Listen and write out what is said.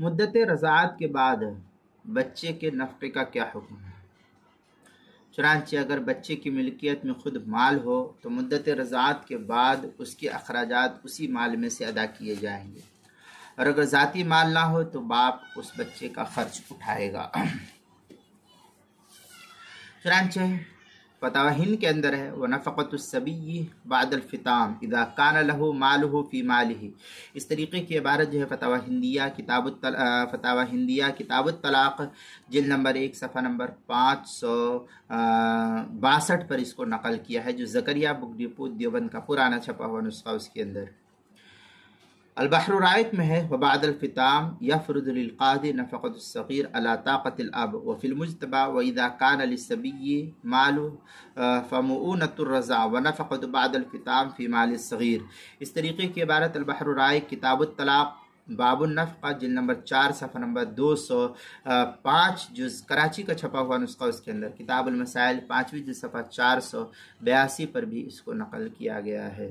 مدت رضاعت کے بعد بچے کے نفقے کا کیا حکم ہے؟ چنانچہ اگر بچے کی ملکیت میں خود مال ہو تو مدت رضاعت کے بعد اس کے اخراجات اسی مال میں سے ادا کیے جائیں گے، اور اگر ذاتی مال نہ ہو تو باپ اس بچے کا خرچ اٹھائے گا۔ چنانچہ فتاوی ہند کے اندر ہے وَنَفَقَةُ الصَّبِيِّ بَعْدَ الْفِطَامِ إِذَا كَانَ لَهُ مَالُهُ فِي مَالِهِ۔ اس طریقے کی عبارت جو ہے فتاوی ہندیہ کتاب الطلاق جلد نمبر 1 صفحہ نمبر 562 پر اس کو نقل کیا ہے، جو زکریا بک ڈپو دیوبند کا پرانا چھپا ہوا نسخہ اس کے اندر۔ البحر الرائق میں ہے وبعد الفطام یفرض للقاضی نفقۃ الصغیر علی طاقۃ الاب وفی المجتبی واذا کان للصبی مال فمؤونۃ الرضاع ونفقۃ بعد الفطام فی مال الصغیر۔ اس طریقے کی عبارت البحر الرائق کتاب الطلاق باب النفقہ جلد نمبر 4 صفحہ نمبر 205 جز کراچی کا چھپا ہوا نسخہ اس کے اندر، کتاب المسائل 5ویں جز صفحہ 482 پر بھی اس کو نقل کیا گیا ہے۔